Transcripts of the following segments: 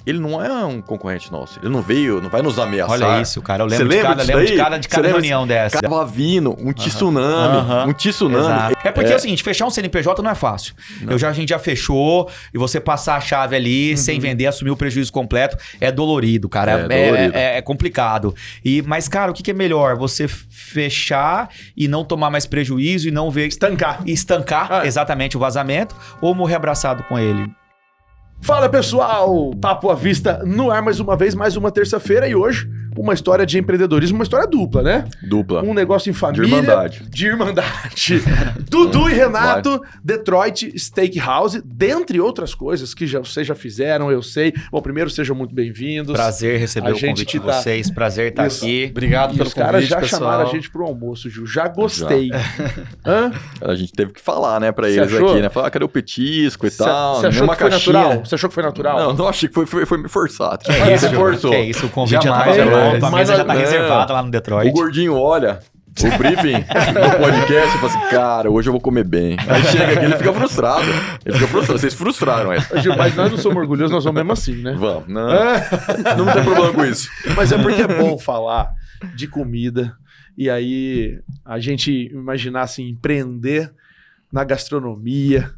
ele não é um concorrente nosso. Ele não vai nos ameaçar. Olha isso, cara. Eu lembro de cada reunião dessa. Tava vindo um tsunami. Um tsunami. Exato. É porque é o seguinte, fechar um CNPJ não é fácil. A gente já fechou e você passar a chave ali sem vender, assumir o prejuízo completo, é dolorido, cara. É complicado. Mas, cara, o que é melhor? Você fechar e não tomar mais prejuízo e não ver... Estancar, exatamente, o vazamento, ou morrer abraçado com ele? Fala, pessoal! Papo à Vista no ar mais uma vez, mais uma terça-feira e hoje uma história de empreendedorismo, uma história dupla, né? Dupla. Um negócio em família. De irmandade. Dudu e Renato, Detroit Steakhouse, dentre outras coisas que vocês já fizeram, eu sei. Bom, primeiro, sejam muito bem-vindos. Prazer receber o convite de vocês, prazer estar aqui. Obrigado pelo convite, caras já chamaram a gente pro almoço, Gil. Já gostei. Hã? A gente teve que falar, né, pra eles aqui, né? Falar, cadê o petisco e tal? Você achou que foi natural? Você achou que foi natural? Não achei que foi me forçado. Você forçou. Que isso, o convite já tava pronto, a mesa já tá reservada lá no Detroit. O gordinho olha o briefing no podcast e fala assim, cara, hoje eu vou comer bem. Aí chega aqui, ele fica frustrado. Vocês frustraram ele. Mas nós não somos orgulhosos, nós vamos mesmo assim, né? Vamos. Não tem problema com isso. Mas é porque é bom falar de comida e aí a gente imaginar assim, empreender na gastronomia.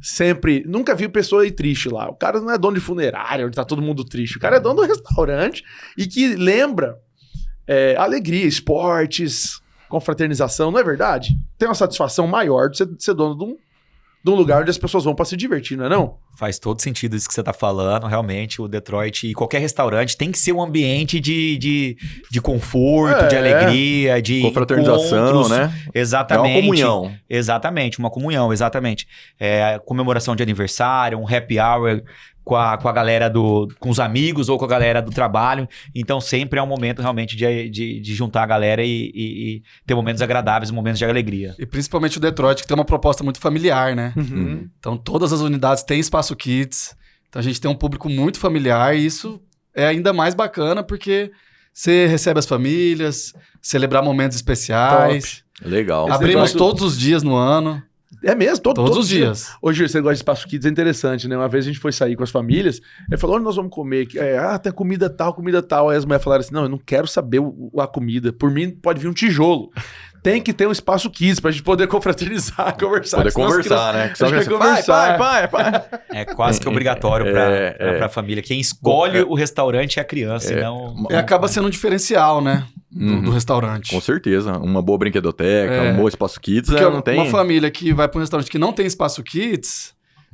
Sempre, nunca vi pessoa ir triste lá. O cara não é dono de funerária, onde tá todo mundo triste. O cara é dono do restaurante e que lembra alegria, esportes, confraternização, não é verdade? Tem uma satisfação maior de ser dono de um lugar onde as pessoas vão pra se divertir, não é não? Faz todo sentido isso que você tá falando, realmente, o Detroit e qualquer restaurante tem que ser um ambiente de conforto, de alegria, de confraternização, encontros, né? Exatamente. É uma comunhão. Exatamente, uma comunhão, exatamente. Comemoração de aniversário, um happy hour com a galera com os amigos ou com a galera do trabalho. Então sempre é um momento realmente de juntar a galera e ter momentos agradáveis, momentos de alegria. E principalmente o Detroit, que tem uma proposta muito familiar, né? Então todas as unidades têm espaço kids. Então a gente tem um público muito familiar e isso é ainda mais bacana porque você recebe as famílias, celebrar momentos especiais. Top. Legal. Abrimos todos os dias no ano. É mesmo? Todos os dias. Hoje, esse negócio de espaço kids é interessante, né? Uma vez a gente foi sair com as famílias, ele falou, onde nós vamos comer? Tem comida tal. Aí as mulheres falaram assim, não, eu não quero saber a comida. Por mim, pode vir um tijolo. Tem que ter um espaço kids pra gente poder confraternizar, conversar. Poder conversar, né? Pai. É quase que obrigatório pra família. Quem escolhe o restaurante é a criança, acaba sendo um diferencial, né? Do restaurante. Com certeza. Uma boa brinquedoteca, um bom espaço kids. Porque não tem... uma família que vai para um restaurante que não tem espaço kids,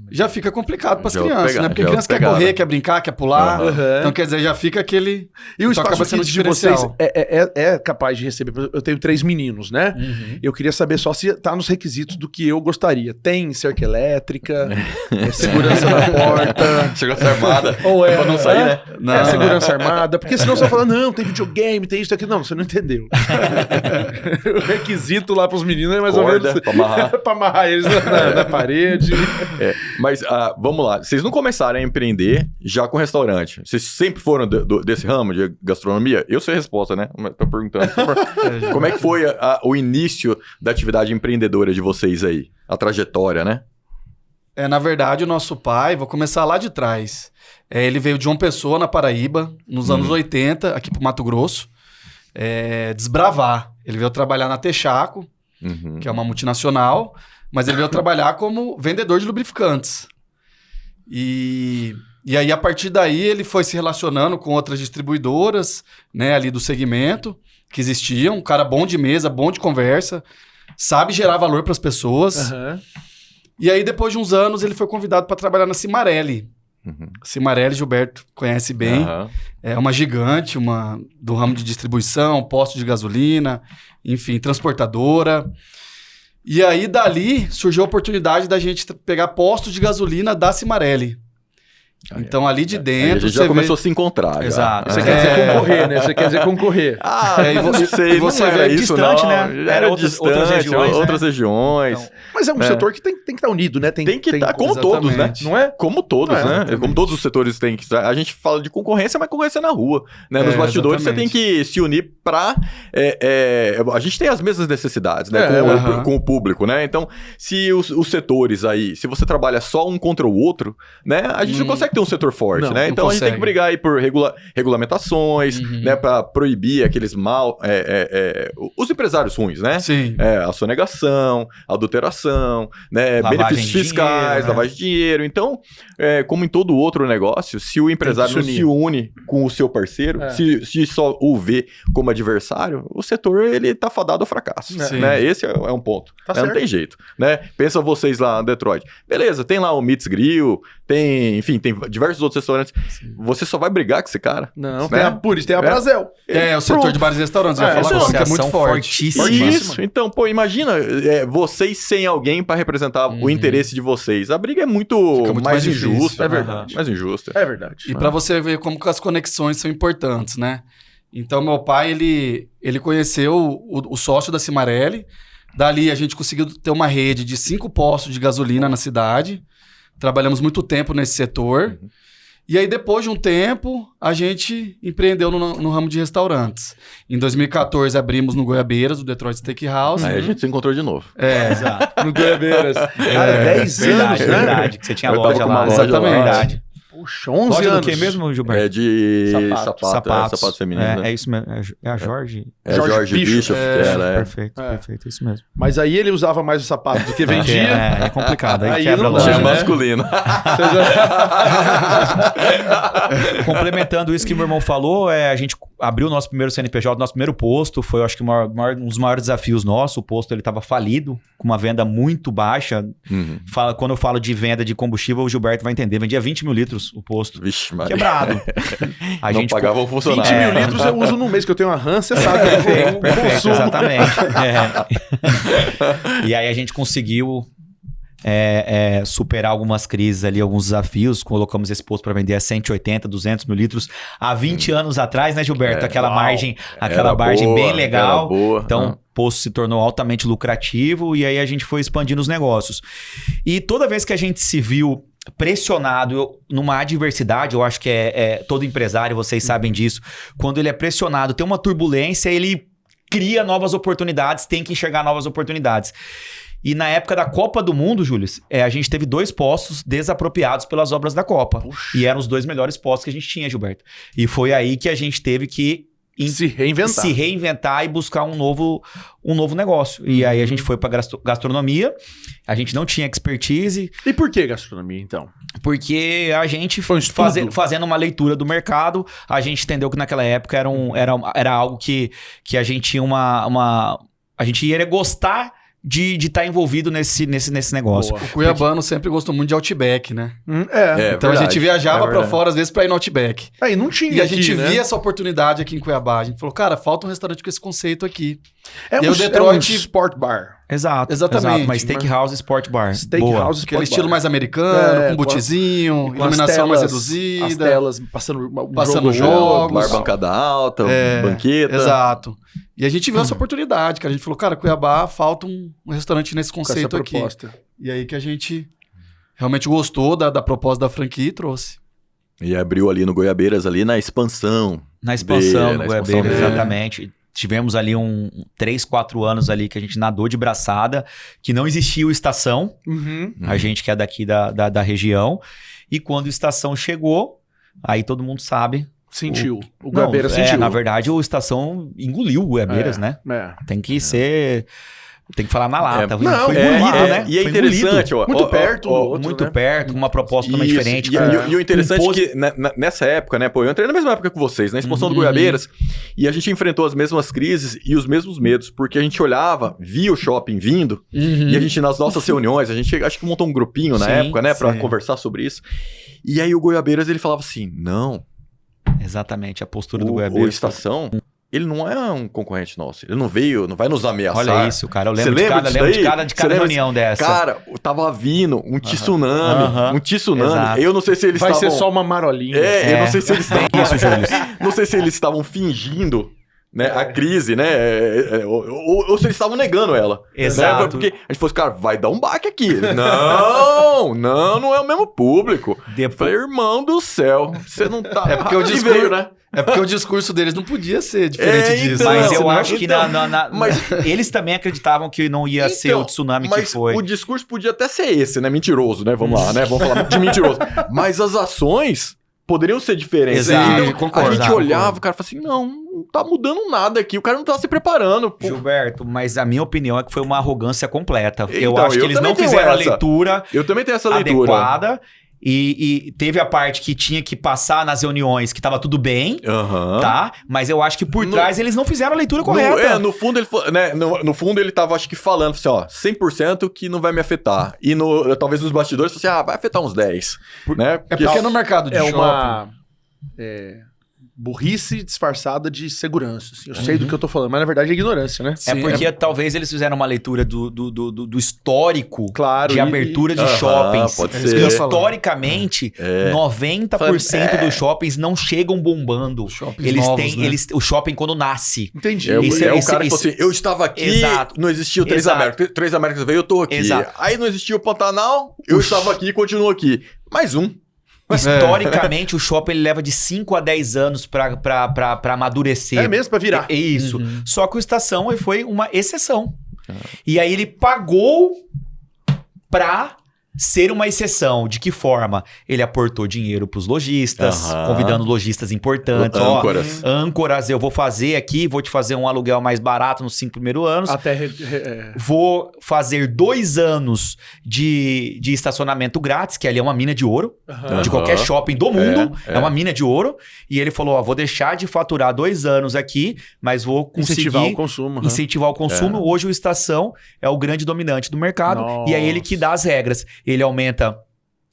já fica complicado para as crianças, né? Porque a criança quer correr, quer brincar, quer pular. Então, quer dizer, já fica aquele... E o espaço kids de vocês é capaz de receber... Eu tenho 3 meninos, né? Eu queria saber só se tá nos requisitos do que eu gostaria. Tem cerca elétrica, segurança na porta... Segurança armada. Ou pra não sair, né? Não, segurança armada. Porque senão você fala, não, tem videogame, tem isso, tem aquilo. Não, você não entendeu. O requisito lá pros meninos é mais ou menos... Pra amarrar. Pra amarrar eles na parede. Mas vamos lá, vocês não começaram a empreender já com restaurante? Vocês sempre foram desse ramo de gastronomia? Eu sei a resposta, né? Tô perguntando. Como é que foi o início da atividade empreendedora de vocês aí? A trajetória, né? Na verdade, o nosso pai, vou começar lá de trás. Ele veio de João Pessoa, na Paraíba, nos anos 80, aqui pro Mato Grosso, desbravar. Ele veio trabalhar na Texaco, que é uma multinacional, mas ele veio trabalhar como vendedor de lubrificantes. E aí, a partir daí, ele foi se relacionando com outras distribuidoras, né, ali do segmento, que existiam. Um cara bom de mesa, bom de conversa, sabe gerar valor para as pessoas. E aí, depois de uns anos, ele foi convidado para trabalhar na Cimarelli. Cimarelli, Gilberto conhece bem. É uma gigante, do ramo de distribuição, posto de gasolina, enfim, transportadora. E aí, dali, surgiu a oportunidade da gente pegar postos de gasolina da Cimarelli. Então, ali de dentro... A gente já começou a se encontrar. Exato. Você quer dizer concorrer, né? Você quer dizer concorrer. E você era isso, distante, não. Né? Era outras regiões. Outras regiões. Então, mas é um setor que tem que estar unido, né? Tem que estar, como todos, né? Não é? Como todos, né? Como todos os setores têm que estar. A gente fala de concorrência, mas concorrência na rua. Né? Nos bastidores, você tem que se unir pra... a gente tem as mesmas necessidades, né? Com o público, né? Então, se os setores aí... Se você trabalha só um contra o outro, né? A gente não consegue consegue ter um setor forte, Não, né? não Então a gente tem que brigar aí por regulamentações, né? Pra proibir aqueles os empresários ruins, né? Sim. A sonegação, adulteração, né? Lavagem Benefícios de fiscais, dinheiro, né? lavagem de dinheiro. Então, como em todo outro negócio, se o empresário não se une com o seu parceiro, se só o vê como adversário, o setor ele tá fadado ao fracasso, né? Esse é um ponto. Tá Não tem jeito, né? Pensa vocês lá em Detroit. Beleza, tem lá o Meats Grill, tem diversos outros restaurantes. Você só vai brigar com esse cara? Não, né? Por isso tem a Brasil. O setor de bares e restaurantes. Já falou que é muito forte. Isso. Então, pô, imagina vocês sem alguém pra representar o interesse de vocês. A briga é muito mais injusta. É verdade. Mais injusta. É verdade. E pra você ver como que as conexões são importantes, né? Então, meu pai, ele conheceu o sócio da Cimarelli. Dali, a gente conseguiu ter uma rede de 5 postos de gasolina na cidade. Trabalhamos muito tempo nesse setor. E aí, depois de um tempo, a gente empreendeu no ramo de restaurantes. Em 2014, abrimos no Goiabeiras, o Detroit Steakhouse. Aí a gente se encontrou de novo. Exato. No Goiabeiras. Cara, 10 anos, né? Verdade, que você tinha Eu tava loja com uma lá. loja Exatamente. lá. Verdade. Puxa, 11 Loja anos. do que mesmo, Gilberto? É de Sapatos. sapatos femininos. né? É isso mesmo. É a Jorge. É Jorge Bishop, que era. Perfeito, perfeito. Isso mesmo. Mas aí ele usava mais o sapato do que vendia. É complicado. Aí Aí quebra a não loja. dá, Tinha né? masculino. Complementando isso que meu irmão falou, a gente abriu o nosso primeiro CNPJ, nosso primeiro posto. Foi, eu acho que um dos maiores desafios nossos. O posto ele estava falido, com uma venda muito baixa. Quando eu falo de venda de combustível, o Gilberto vai entender. Vendia 20 mil litros o posto. Vixe, Maria. Quebrado. A Não gente pagava o 20 funcionário. mil litros eu uso no mês, que eu tenho uma RAM, você sabe. Eu Perfeito, consumo. exatamente. E aí a gente conseguiu superar algumas crises ali, alguns desafios. Colocamos esse posto para vender a 180, 200 mil litros há 20 anos atrás, né, Gilberto? Aquela margem bem legal. Boa. Então, o posto se tornou altamente lucrativo e aí a gente foi expandindo os negócios. E toda vez que a gente se viu pressionado numa adversidade, eu acho que todo empresário, vocês sabem disso, quando ele é pressionado, tem uma turbulência, ele cria novas oportunidades, tem que enxergar novas oportunidades. E na época da Copa do Mundo, Júlio, a gente teve 2 postos desapropriados pelas obras da Copa. Puxa. E eram os 2 melhores postos que a gente tinha, Gilberto. E foi aí que a gente teve que Se reinventar e buscar um novo negócio. E aí a gente foi para gastronomia, a gente não tinha expertise. E por que gastronomia, então? Porque a gente, Foi um estudo. fazendo uma leitura do mercado, a gente entendeu que naquela época era algo que a gente tinha a gente ia gostar de estar envolvido nesse negócio. Boa. O cuiabano sempre gostou muito de Outback, né? Então a verdade. gente viajava pra verdade. fora às vezes pra ir no Outback. Aí não tinha E a aqui, gente né? via essa oportunidade aqui em Cuiabá. A gente falou, cara, falta um restaurante com esse conceito aqui. É E um, o Detroit- é um sport bar. Exato. Exatamente. Uma steakhouse sport bar. Steakhouse Aquele sport estilo bar. mais americano, com com botezinho, as iluminação mais telas- reduzida. As telas passando Passando jogo. jogos. Bar bancada alta, banqueta. Exato. E a gente viu essa oportunidade, cara. A gente falou, cara, Cuiabá, falta um restaurante nesse Com essa conceito aqui. proposta. E aí que a gente realmente gostou da proposta da franquia e trouxe. E abriu ali no Goiabeiras, ali na expansão. Na expansão na do expansão Goiabeira, dele. exatamente. Tivemos ali 3, 4 anos ali que a gente nadou de braçada, que não existia o Estação, a gente que é daqui da região. E quando o Estação chegou, aí todo mundo sabe. Sentiu. O Goiabeiras sentiu. Na verdade, o Estação engoliu o Goiabeiras, né? Tem que ser... Tem que falar na lata. Foi engolido, né? E é Foi interessante, ó. Muito ó, perto. ó, do outro, muito né? perto, com uma proposta totalmente Isso. diferente. E o interessante é que nessa época, né, pô, eu entrei na mesma época que vocês, na expansão do Goiabeiras, e a gente enfrentou as mesmas crises e os mesmos medos, porque a gente olhava, via o shopping vindo, e a gente, nas nossas reuniões, a gente acho que montou um grupinho na Sim, época, né, pra sim. conversar sobre isso. E aí o Goiabeiras, ele falava assim, não, Exatamente, a postura do o Goiabeiras. Estação, ele não é um concorrente nosso, ele não vai nos ameaçar. Olha isso, cara. Eu lembro Você de lembra cada, disso lembro de daí? cada, de Você cada lembra reunião dessa. Cara, tava vindo um tsunami, Aham. um tsunami. Exato. Eu não sei se eles Vai estavam... ser só uma marolinha. eu não sei se eles estavam... isso, Júlio. Não sei se eles estavam fingindo né? A crise, né? Ou se eles estavam negando ela. Exato. Né? Porque a gente falou assim, cara, vai dar um baque aqui. Não é o mesmo público. Eu falei, irmão do céu, você não tá... É porque o discurso, veio, né? É porque o discurso deles não podia ser diferente disso. Então, mas eu acho que eles também acreditavam que não ia ser o tsunami que foi. O discurso podia até ser esse, né? Mentiroso, né? Vamos lá, né? Vamos falar de mentiroso. Mas as ações poderiam ser diferentes. Exato, então, concordo, a gente olhava, o cara falava assim, não tá mudando nada aqui, o cara não tá se preparando. Pô. Gilberto, mas a minha opinião é que foi uma arrogância completa. Então, eu acho que eles não fizeram a leitura eu também tenho essa leitura adequada. E teve a parte que tinha que passar nas reuniões que tava tudo bem, tá? Mas eu acho que por trás eles não fizeram a leitura correta. No fundo ele, né, no fundo ele tava, acho que falando assim, ó, 100% que não vai me afetar. E talvez nos bastidores, assim, vai afetar uns 10, né? Porque no mercado de shopping... uma burrice disfarçada de segurança. Assim. Eu sei do que eu tô falando, mas na verdade é ignorância, né? Sim, porque talvez eles fizeram uma leitura do histórico de abertura de shoppings. Pode ser. Historicamente, 90% dos shoppings não chegam bombando. Eles novos, têm, né? o shopping quando nasce. Entendi. O cara que falou assim, eu estava aqui, não existia o Três Américas. Três Américas veio, eu tô aqui. Exato. Aí não existia o Pantanal, eu estava aqui e continuo aqui. Mais um. Historicamente, o shopping ele leva de 5 a 10 anos pra amadurecer. É mesmo, pra virar. É isso. Só que o Estação foi uma exceção. E aí ele pagou pra ser uma exceção. De que forma? Ele aportou dinheiro pros lojistas, convidando lojistas importantes. Âncoras, eu vou fazer aqui, vou te fazer um aluguel mais barato nos 5 primeiros anos. Vou fazer 2 anos de estacionamento grátis, que ali é uma mina de ouro. De qualquer shopping do mundo. É uma mina de ouro. E ele falou, vou deixar de faturar 2 anos aqui, mas vou conseguir... Incentivar o consumo. Hoje o Estação é o grande dominante do mercado. E é ele que dá as regras. Ele aumenta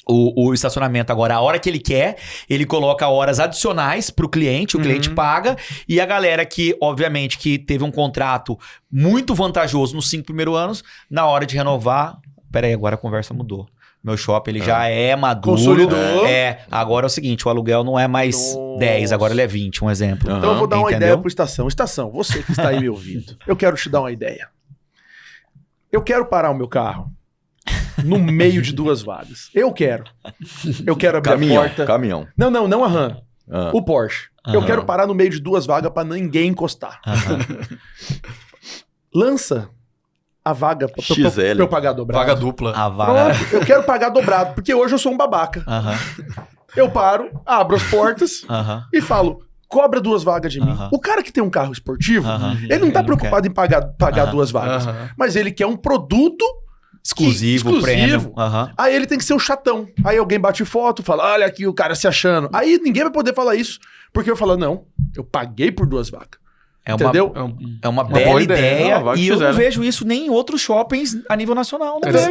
o estacionamento agora a hora que ele quer, ele coloca horas adicionais pro cliente, o cliente paga, e a galera que, obviamente, que teve um contrato muito vantajoso nos 5 primeiros anos, na hora de renovar... Peraí, agora a conversa mudou. Meu shopping, ele já é maduro. Consolidou. Agora é o seguinte, o aluguel não é mais 10, agora ele é 20, um exemplo. Então eu vou dar uma ideia pro Estação. Estação, você que está aí me ouvindo, eu quero te dar uma ideia. Eu quero parar o meu carro no meio de 2 vagas. Eu quero abrir a porta. Caminhão. Não a RAM. O Porsche. Eu quero parar no meio de 2 vagas pra ninguém encostar. Lança a vaga pra eu pagar dobrado. Vaga dupla. A vaga... Eu quero pagar dobrado, porque hoje eu sou um babaca. Eu paro, abro as portas e falo... Cobra 2 vagas de mim. O cara que tem um carro esportivo, ele não tá preocupado em pagar 2 vagas. Mas ele quer um produto exclusivo. Prêmio. Aí ele tem que ser o chatão. Aí alguém bate foto, fala, olha aqui o cara se achando. Aí ninguém vai poder falar isso. Porque eu falo, não, eu paguei por 2 vagas. Entendeu? É uma bela ideia. E eu não vejo isso nem em outros shoppings a nível nacional. Não vejo.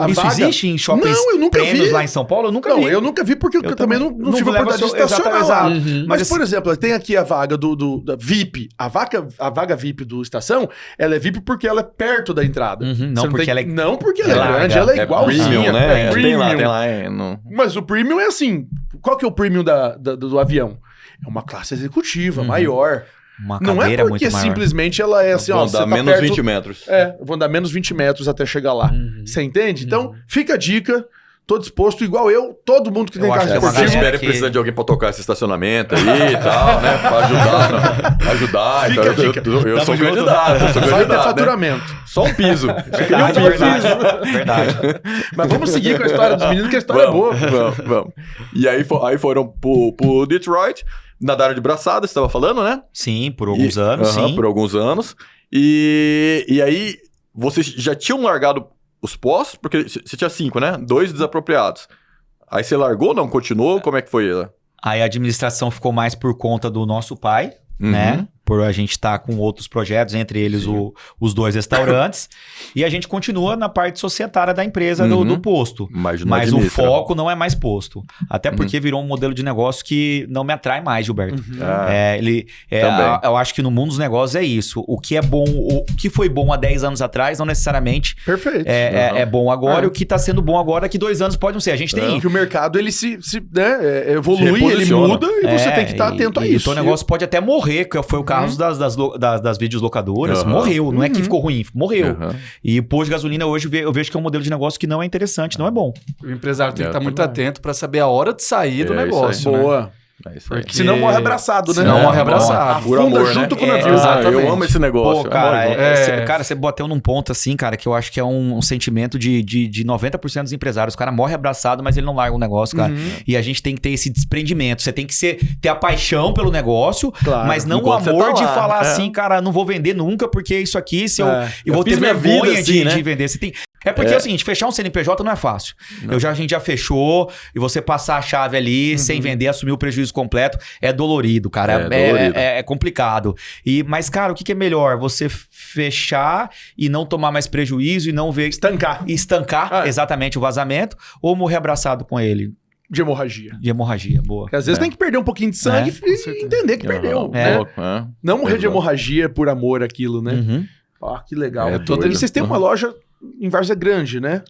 Isso existe em shoppings prêmios lá em São Paulo? Eu nunca vi. Não, eu nunca vi porque eu também não tive a oportunidade de estacionar lá. Mas, por exemplo, tem aqui a vaga da VIP. A vaga VIP do Estação, ela é VIP porque ela é perto da entrada. Não porque ela é grande, ela é igualzinha. Né? Tem lá. Mas o premium é assim. Qual que é o premium do avião? É uma classe executiva, maior. Uma não é porque simplesmente ela é assim, ó... Vão dar menos 20 metros. Vão dar menos 20 metros até chegar lá. Você entende? Então, fica a dica. Tô disposto, igual eu, todo mundo que tem carro esportivo. Espera que precisa de alguém pra tocar esse estacionamento aí e tal, né? Pra ajudar. Fica a dica. Eu sou candidato. Vai ter faturamento. Né? Só um piso. Verdade. Mas vamos seguir com a história dos meninos, que a história é boa. Vamos. E aí foram pro Detroit. Nadaram de braçada, você estava falando, né? Sim, por alguns anos, sim. Por alguns anos. E aí, vocês já tinham largado os postos? Porque você tinha 5, né? 2 desapropriados. Aí você largou, não? Continuou? Como é que foi? Aí a administração ficou mais por conta do nosso pai, né? Por a gente estar com outros projetos, entre eles os 2 restaurantes. E a gente continua na parte societária da empresa do posto. Mas o foco não é mais posto. Até porque virou um modelo de negócio que não me atrai mais, Gilberto. Eu acho que no mundo dos negócios é isso. O que é bom, o que foi bom há 10 anos atrás, não necessariamente é bom agora. O que está sendo bom agora, daqui 2 anos pode não ser. A gente tem... Que o mercado, ele evolui, ele muda e você tem que estar atento a isso. Então o negócio pode até morrer, que foi o caso carros das videolocadoras, morreu. Não é que ficou ruim, morreu. E posto de gasolina hoje eu vejo que é um modelo de negócio que não é interessante, não é bom. O empresário tem que estar muito atento para saber a hora de sair do negócio. Boa. Porque... Senão morre abraçado, né? Senão morre abraçado. Afunda junto com o navio. Eu amo esse negócio. Pô, cara, cara, você bateu num ponto assim, cara, que eu acho que é um sentimento de 90% dos empresários. O cara morre abraçado, mas ele não larga o negócio, cara. E a gente tem que ter esse desprendimento. Você tem que ter a paixão pelo negócio, mas não o amor de falar assim, cara, não vou vender nunca, porque isso aqui, eu vou ter vergonha de vender. Você tem... É porque é o seguinte, fechar um CNPJ não é fácil. A gente já fechou, e você passar a chave ali, sem vender, assumir o prejuízo completo, é dolorido, cara. É complicado. Mas, cara, o que é melhor? Você fechar e não tomar mais prejuízo e não ver... Estancar exatamente o vazamento, ou morrer abraçado com ele? De hemorragia. De hemorragia, boa. Porque às vezes tem que perder um pouquinho de sangue e entender que perdeu. Não morrer de hemorragia por amor àquilo, né? Que legal. E vocês têm uma loja em Várzea Grande, né?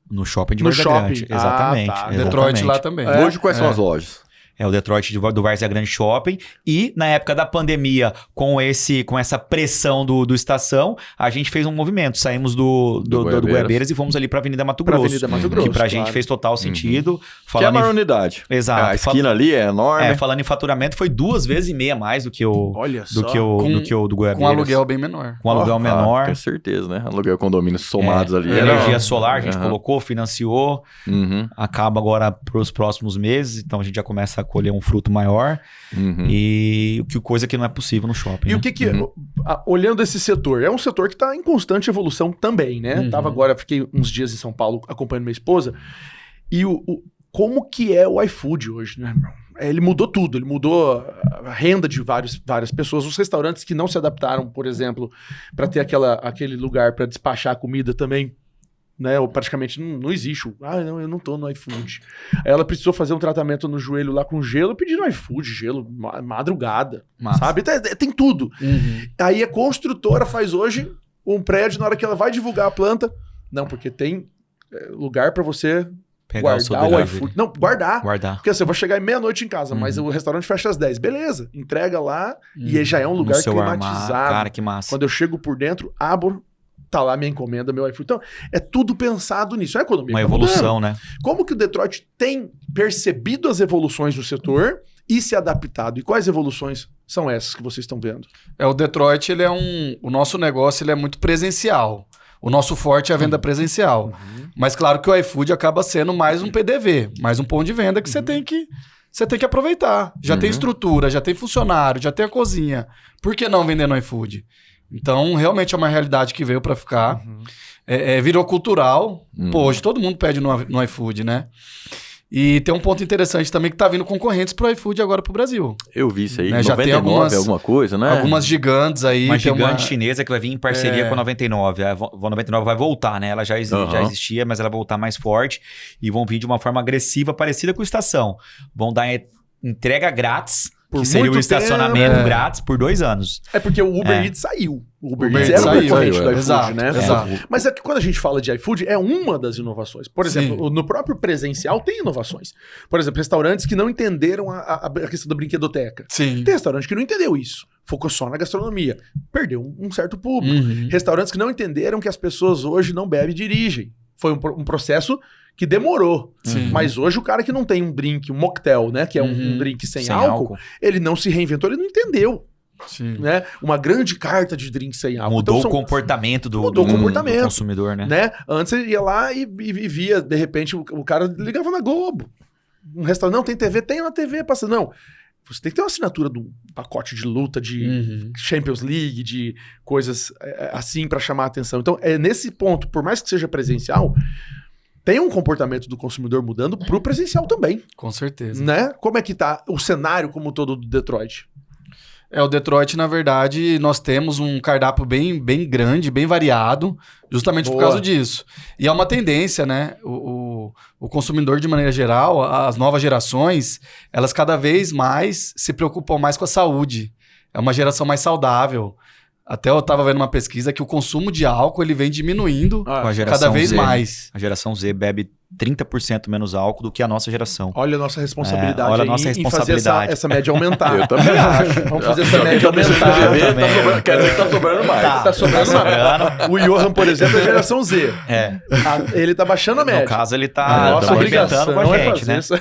No shopping de Várzea Grande, exatamente. Detroit lá também. Hoje quais são as lojas? É o Detroit do Várzea Grande Shopping. E na época da pandemia, com essa pressão do Estação, a gente fez um movimento. Saímos do Goiabeiras e fomos ali pra Avenida Mato Grosso. Que pra gente fez total sentido. Que é a maior unidade. Exato. A esquina ali é enorme. Falando em faturamento, foi 2,5 vezes mais do que o do Goiabeiras. Com aluguel bem menor. Com aluguel menor. Com certeza, né? Aluguel condomínios somados ali. Energia solar, a gente colocou, financiou. Acaba agora pros próximos meses. Então a gente já começa a colher um fruto maior e coisa que não é possível no shopping. E o que olhando esse setor, é um setor que está em constante evolução também, né? Fiquei uns dias em São Paulo acompanhando minha esposa e como que é o iFood hoje, né? Ele mudou tudo, ele mudou a renda de várias pessoas. Os restaurantes que não se adaptaram, por exemplo, para ter aquele lugar para despachar a comida também, né, praticamente não existe. Não, eu não tô no iFood. Aí ela precisou fazer um tratamento no joelho lá com gelo, pedindo iFood, gelo, madrugada, sabe? Tem tudo. Aí a construtora faz hoje um prédio, na hora que ela vai divulgar a planta, não, porque tem lugar para você guardar o iFood. Não, guardar. Porque assim, eu vou chegar meia-noite em casa, mas o restaurante fecha às 10. Beleza, entrega lá e aí já é um lugar climatizado. Cara, que massa. Quando eu chego por dentro, abro, tá lá minha encomenda, meu iFood. Então, é tudo pensado nisso. É a economia. Uma evolução, né? Como que o Detroit tem percebido as evoluções do setor e se adaptado? E quais evoluções são essas que vocês estão vendo? O Detroit, ele é o nosso negócio, ele é muito presencial. O nosso forte é a venda presencial. Mas claro que o iFood acaba sendo mais um PDV, mais um ponto de venda que você tem que aproveitar. Já tem estrutura, já tem funcionário, já tem a cozinha. Por que não vender no iFood? Então, realmente é uma realidade que veio para ficar. Virou cultural. Pô, hoje todo mundo pede no iFood, né? E tem um ponto interessante também que tá vindo concorrentes pro iFood agora pro Brasil. Eu vi isso aí. Né? Já tem alguma coisa, né? Algumas gigantes aí. Uma gigante chinesa que vai vir em parceria com a 99. A 99 vai voltar, né? Ela já existia, mas ela vai voltar mais forte. E vão vir de uma forma agressiva, parecida com a Estação. Vão dar entrega grátis. Que seria o estacionamento grátis por 2 anos. É porque o Uber Eats saiu. O Uber Eats era o concorrente do iFood, né? Exato. Mas é que quando a gente fala de iFood, é uma das inovações. Por exemplo, no próprio presencial tem inovações. Por exemplo, restaurantes que não entenderam a questão da brinquedoteca. Sim. Tem restaurante que não entendeu isso. Focou só na gastronomia. Perdeu um certo público. Restaurantes que não entenderam que as pessoas hoje não bebem e dirigem. Foi um processo que demorou. Mas hoje o cara que não tem um drink, um mocktail, né? Que é um drink sem álcool, ele não se reinventou, ele não entendeu. Né? Uma grande carta de drink sem álcool. Mudou o comportamento do consumidor, né? Antes ele ia lá e via, de repente, o cara ligava na Globo. Um restaurante, não, tem TV? Tem na TV, passa. Não. Você tem que ter uma assinatura de um pacote de luta, de Champions League, de coisas assim para chamar a atenção. Então, nesse ponto, por mais que seja presencial, tem um comportamento do consumidor mudando pro presencial também. Com certeza. Né? Como é que tá o cenário como todo do Detroit? O Detroit, na verdade, nós temos um cardápio bem grande, bem variado, justamente por causa disso. E é uma tendência, né? O consumidor, de maneira geral, as novas gerações, elas cada vez mais se preocupam mais com a saúde. É uma geração mais saudável. Até eu tava vendo uma pesquisa que o consumo de álcool ele vem diminuindo Com a geração cada vez Z, mais. A geração Z bebe 30% menos álcool do que a nossa geração. Olha a nossa responsabilidade olha a aí nossa em fazer responsabilidade. essa média aumentar. Eu também acho. Vamos fazer essa média aumentar. Quer dizer que tá sobrando mais. Tá sobrando mais. O Johan, por exemplo, é geração Z. É. Ele tá baixando a média. No caso, ele tá Nossa alimentando com a é gente, fazer né? isso.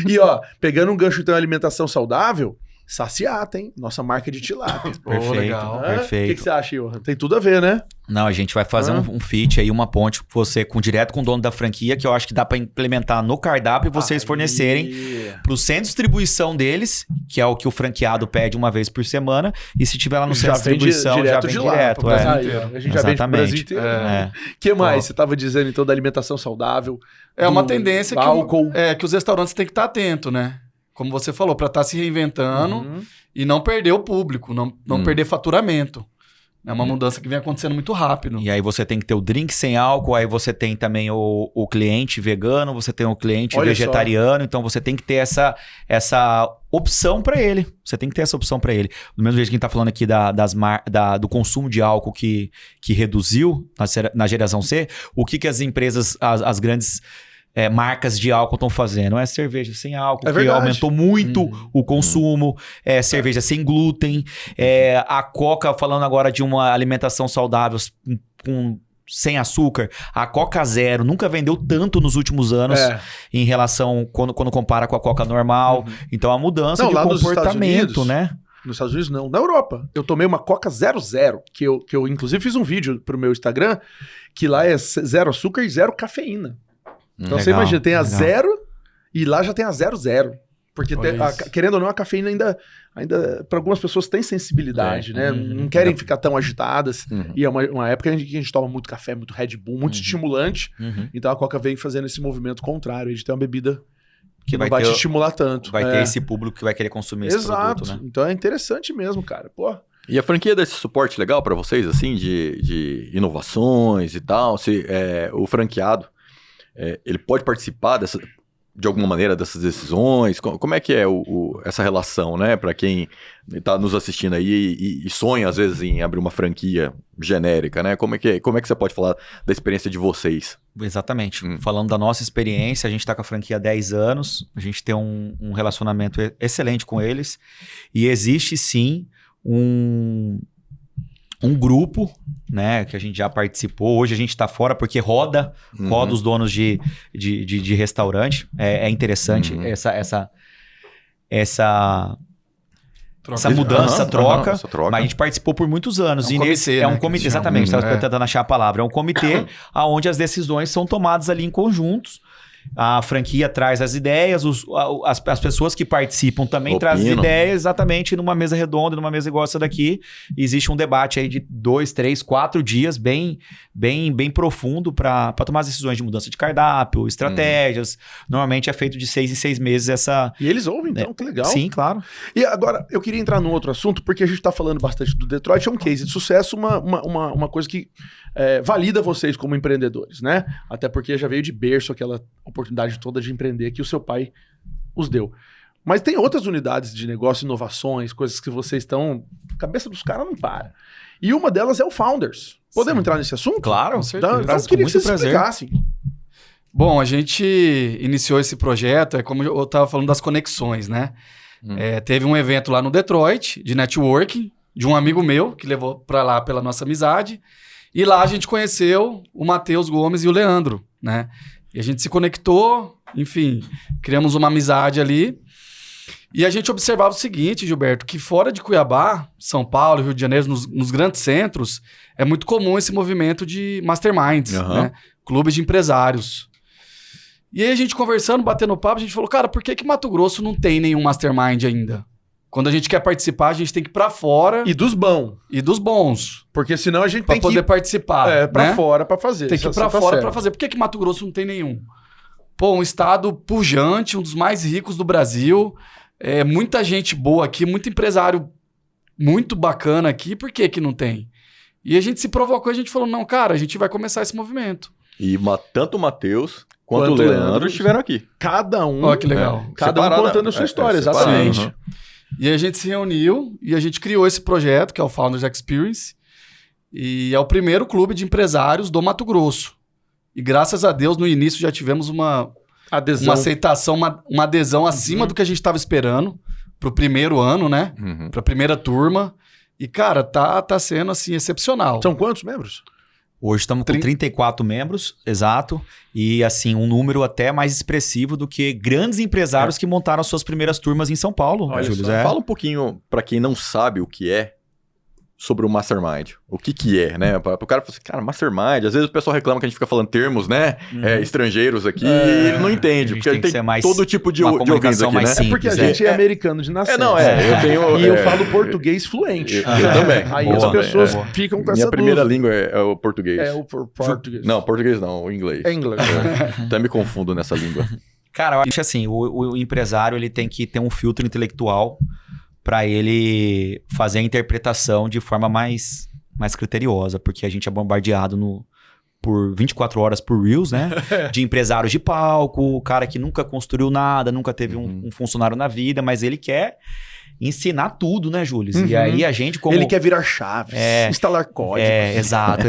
E ó, pegando um gancho então, alimentação saudável, Saciata, hein? Nossa marca de tilápia. Perfeito, legal. perfeito. O que você acha, Johan? Tem tudo a ver, né? Não, a gente vai fazer um feat aí, uma ponte com você, direto com o dono da franquia, que eu acho que dá pra implementar no cardápio e vocês fornecerem pro centro de distribuição deles, que é o que o franqueado pede uma vez por semana, e se tiver lá no centro de distribuição, já vem de lá, direto. pro Brasil inteiro. A gente já vende pro Brasil inteiro. O que mais? Você estava dizendo, então, da alimentação saudável. É uma tendência álcool. que os restaurantes têm que estar atentos, né? Como você falou, para estar se reinventando e não perder o público, não perder faturamento. É uma mudança que vem acontecendo muito rápido. E aí você tem que ter o drink sem álcool, aí você tem também o cliente vegano, você tem o cliente vegetariano, então você tem que ter essa opção para ele. Você tem que ter essa opção para ele. Do mesmo jeito que a gente tá falando aqui do consumo de álcool que reduziu na geração C, o que as empresas, as grandes marcas de álcool estão fazendo? É cerveja sem álcool, que aumentou muito o consumo, cerveja sem glúten, a Coca, falando agora de uma alimentação saudável sem açúcar, a Coca Zero nunca vendeu tanto nos últimos anos em relação, quando compara com a Coca normal. Então, a mudança de comportamento, né? Nos Estados Unidos, não. Na Europa, eu tomei uma Coca 00, que eu inclusive fiz um vídeo pro meu Instagram, que lá é 0 açúcar e 0 cafeína. Então você imagina, tem a 0 e lá já tem a 00. Porque querendo ou não, a cafeína ainda para algumas pessoas tem sensibilidade, né? Não querem ficar tão agitadas. E é uma época que a gente toma muito café, muito Red Bull, muito estimulante. Então a Coca vem fazendo esse movimento contrário, de ter uma bebida que não vai te estimular tanto. Vai ter esse público que vai querer consumir esse produto, né? Então é interessante mesmo, cara. Pô. E a franquia dá esse suporte legal para vocês, assim, de inovações e tal? Se o franqueado ele pode participar de alguma maneira dessas decisões? Como é que é essa relação, né? Para quem está nos assistindo aí e sonha, às vezes, em abrir uma franquia genérica, né? Como é que você pode falar da experiência de vocês? Exatamente. Falando da nossa experiência, a gente está com a franquia há 10 anos, a gente tem um relacionamento excelente com eles, e existe, sim, um grupo, né, que a gente já participou. Hoje a gente está fora porque roda os donos de restaurante. É interessante essa mudança, essa troca. Mas a gente participou por muitos anos. É um comitê, exatamente, estava tentando achar a palavra. É um comitê onde as decisões são tomadas ali em conjuntos. A franquia traz as ideias, as pessoas que participam também trazem as ideias, exatamente, numa mesa redonda, numa mesa igual essa daqui. Existe um debate aí de 2, 3, 4 dias bem profundo para tomar as decisões de mudança de cardápio, estratégias. Normalmente é feito de 6 em 6 meses essa... E eles ouvem, então, que legal. Sim, claro. E agora, eu queria entrar num outro assunto, porque a gente tá falando bastante do Detroit, é um case de sucesso, uma coisa que valida vocês como empreendedores, né? Até porque já veio de berço aquela oportunidade toda de empreender que o seu pai os deu. Mas tem outras unidades de negócio, inovações, coisas que vocês estão... A cabeça dos caras não para. E uma delas é o Founders. Podemos entrar nesse assunto? Claro, com certeza. Então eu queria que vocês explicassem. Bom, a gente iniciou esse projeto, como eu estava falando das conexões, né? Teve um evento lá no Detroit, de networking, de um amigo meu, que levou para lá pela nossa amizade. E lá a gente conheceu o Matheus Gomes e o Leandro, né? E a gente se conectou, enfim, criamos uma amizade ali. E a gente observava o seguinte, Gilberto, que fora de Cuiabá, São Paulo, Rio de Janeiro, nos grandes centros, é muito comum esse movimento de masterminds, né? Clubes de empresários. E aí a gente conversando, batendo papo, a gente falou, cara, por que Mato Grosso não tem nenhum mastermind ainda? Quando a gente quer participar, a gente tem que ir pra fora. E dos bons. E dos bons. Porque senão a gente tem que poder participar. Pra fora pra fazer. Tem que ir pra fora pra fazer. Por que Mato Grosso não tem nenhum? Pô, um estado pujante, um dos mais ricos do Brasil. Muita gente boa aqui, muito empresário muito bacana aqui. Por que não tem? E a gente se provocou e a gente falou, não, cara, a gente vai começar esse movimento. E tanto o Matheus quanto o Leandro estiveram aqui. Cada um. Ó, que legal. Cada um contando a sua história, exatamente. E aí a gente se reuniu e a gente criou esse projeto, que é o Founders Experience. E é o primeiro clube de empresários do Mato Grosso. E graças a Deus, no início já tivemos uma aceitação, uma adesão acima do que a gente estava esperando pro primeiro ano, né? Pra primeira turma. E, cara, tá sendo, assim, excepcional. São quantos membros? Hoje estamos com 34 membros, exato. E, assim, um número até mais expressivo do que grandes empresários que montaram suas primeiras turmas em São Paulo. Olha, Júlio, fala um pouquinho, para quem não sabe o que é, sobre o Mastermind. O que é, né? Para o cara falar assim, cara, Mastermind, às vezes o pessoal reclama que a gente fica falando termos, né? Estrangeiros aqui, e ele não entende, porque ele tem todo tipo de ouvintes aqui, né? Simples, porque a gente é americano de nascença. Eu tenho... E eu falo português fluente. Eu também. Aí as pessoas ficam com essa Minha primeira dúvida. língua é o português. É o português. Não, português não, o inglês. É inglês. Até me confundo nessa língua. Cara, eu acho assim, o empresário ele tem que ter um filtro intelectual para ele fazer a interpretação de forma mais criteriosa, porque a gente é bombardeado por 24 horas por Reels, né? De empresários de palco, o cara que nunca construiu nada, nunca teve um funcionário na vida, mas ele quer ensinar tudo, né, Júlio? E aí a gente como... Ele quer virar chaves, instalar códigos. Exato.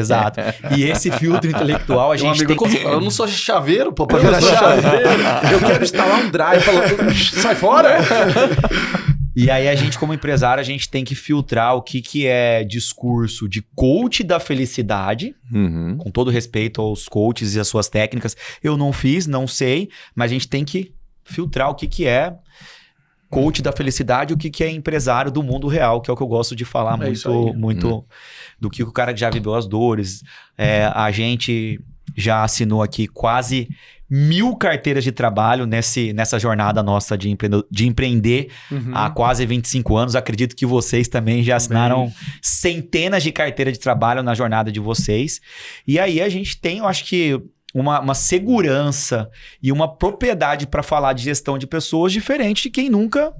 E esse filtro intelectual a gente tem que... Eu não sou chaveiro, pô, pra virar chaveiro. Eu quero instalar um drive. Sai fora! E aí a gente, como empresário, a gente tem que filtrar o que é discurso de coach da felicidade, com todo respeito aos coaches e às suas técnicas. Eu não fiz, não sei, mas a gente tem que filtrar o que é coach da felicidade e o que é empresário do mundo real, que é o que eu gosto de falar muito do que o cara já viveu as dores. A gente já assinou aqui quase 1.000 carteiras de trabalho nessa jornada nossa de empreender há quase 25 anos. Acredito que vocês também já assinaram centenas de carteiras de trabalho na jornada de vocês. E aí a gente tem, eu acho que, uma segurança e uma propriedade para falar de gestão de pessoas diferente de quem nunca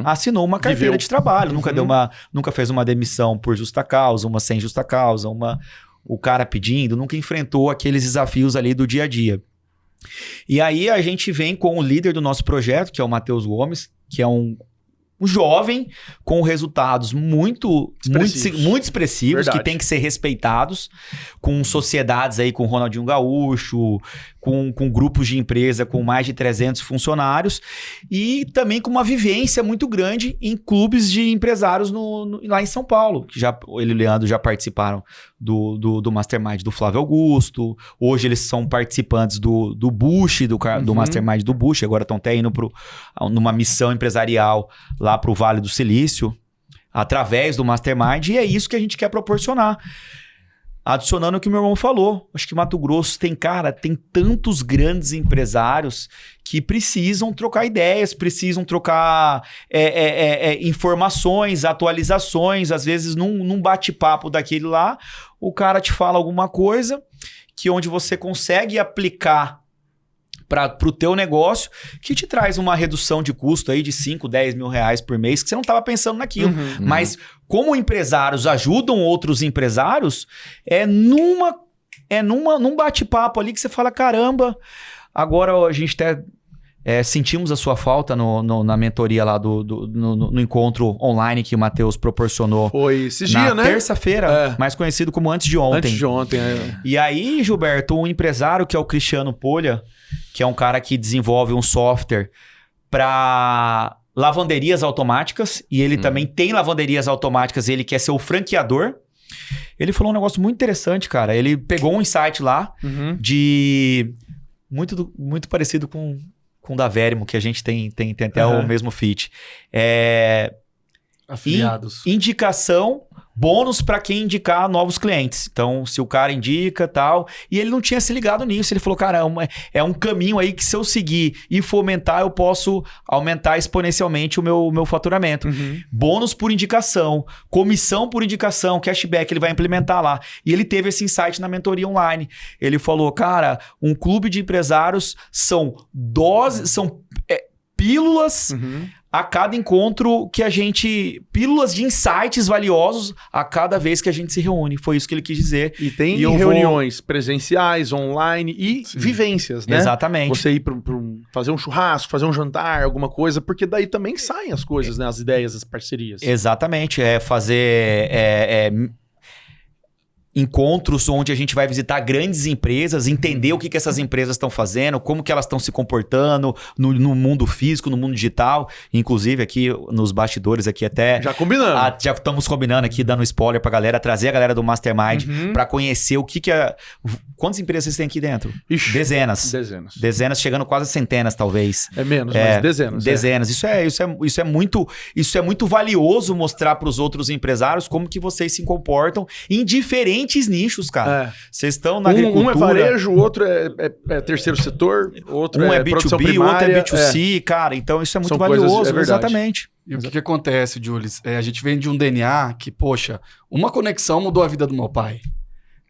assinou uma carteira de trabalho, nunca fez uma demissão por justa causa, uma sem justa causa, o cara pedindo, nunca enfrentou aqueles desafios ali do dia a dia. E aí a gente vem com o líder do nosso projeto, que é o Matheus Gomes, que é um jovem com resultados muito expressivos, que tem que ser respeitados, com sociedades aí, com Ronaldinho Gaúcho, com grupos de empresa com mais de 300 funcionários e também com uma vivência muito grande em clubes de empresários lá em São Paulo, que ele e o Leandro já participaram do Mastermind do Flávio Augusto, hoje eles são participantes do Bush, do Mastermind do Bush, agora estão até indo numa missão empresarial lá para o Vale do Silício, através do Mastermind, e é isso que a gente quer proporcionar. Adicionando o que o meu irmão falou, acho que Mato Grosso tem tantos grandes empresários que precisam trocar ideias, precisam trocar informações, atualizações. Às vezes, num bate-papo daquele lá, o cara te fala alguma coisa que onde você consegue aplicar para o teu negócio, que te traz uma redução de custo aí de 5, 10 mil reais por mês, que você não estava pensando naquilo. Mas como empresários ajudam outros empresários, num bate-papo ali que você fala, caramba, agora a gente até sentimos a sua falta na mentoria lá no encontro online que o Matheus proporcionou. Foi esse dia, né? Na terça-feira, mais conhecido como antes de ontem. Antes de ontem, E aí, Gilberto, um empresário que é o Cristiano Polha, que é um cara que desenvolve um software para lavanderias automáticas, e ele também tem lavanderias automáticas, ele quer ser o franqueador. Ele falou um negócio muito interessante, cara. Ele pegou um insight lá de muito parecido com o da Verimo, que a gente tem até o mesmo fit. Afiliados. Indicação, bônus para quem indicar novos clientes. Então, se o cara indica tal... E ele não tinha se ligado nisso. Ele falou, cara, é um caminho aí que se eu seguir e fomentar, eu posso aumentar exponencialmente o meu faturamento. Bônus por indicação, comissão por indicação, cashback, ele vai implementar lá. E ele teve esse insight na mentoria online. Ele falou, cara, um clube de empresários são pílulas a cada encontro que a gente... Pílulas de insights valiosos a cada vez que a gente se reúne. Foi isso que ele quis dizer. E tem reuniões presenciais, online e vivências, né? Exatamente. Você ir fazer um churrasco, fazer um jantar, alguma coisa, porque daí também saem as coisas, né? As ideias, as parcerias. Exatamente. É fazer... encontros onde a gente vai visitar grandes empresas, entender o que essas empresas estão fazendo, como que elas estão se comportando no mundo físico, no mundo digital. Inclusive aqui nos bastidores aqui até... Já combinando. Já estamos combinando aqui, dando spoiler pra galera, trazer a galera do Mastermind pra conhecer o que é... Quantas empresas vocês têm aqui dentro? Ixi, dezenas. Dezenas, chegando quase a centenas, talvez. É menos, mas dezenas. Dezenas. Isso é muito valioso mostrar pros outros empresários como que vocês se comportam em diferentes nichos, cara. Vocês estão na agricultura. Um é varejo, o outro é terceiro setor, outro é produção B2B, primária, outro é B2C, cara. Então isso é muito São valioso. coisas, é verdade. Exatamente. E o que acontece, Jules? A gente vem de um DNA que, poxa, uma conexão mudou a vida do meu pai.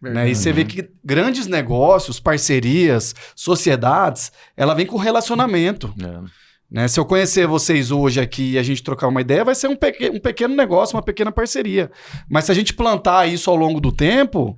Né? E você vê que grandes negócios, parcerias, sociedades, ela vem com relacionamento. Né? Se eu conhecer vocês hoje aqui e a gente trocar uma ideia, vai ser um pequeno negócio, uma pequena parceria. Mas se a gente plantar isso ao longo do tempo,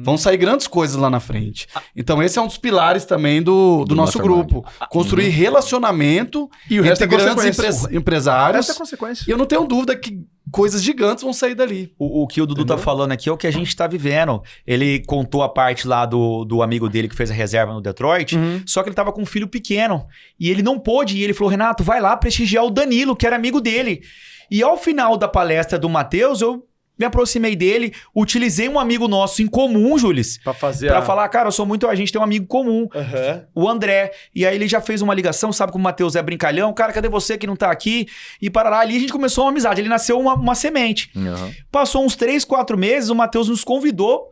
vão sair grandes coisas lá na frente. Então esse é um dos pilares também do nosso grupo. Construir relacionamento e o resto entre grandes O empresários. resto é consequência. E eu não tenho dúvida que coisas gigantes vão sair dali. O que o Dudu tá falando aqui é o que a gente tá vivendo. Ele contou a parte lá do amigo dele que fez a reserva no Detroit, só que ele tava com um filho pequeno. E ele não pôde ir. Ele falou, Renato, vai lá prestigiar o Danilo, que era amigo dele. E ao final da palestra do Matheus, eu me aproximei dele, utilizei um amigo nosso em comum, Jules, pra falar, cara, a gente tem um amigo comum, o André. E aí ele já fez uma ligação, sabe como o Matheus é brincalhão? Cara, cadê você que não tá aqui? E para lá, ali a gente começou uma amizade, ele nasceu uma semente. Passou uns 3, 4 meses, o Matheus nos convidou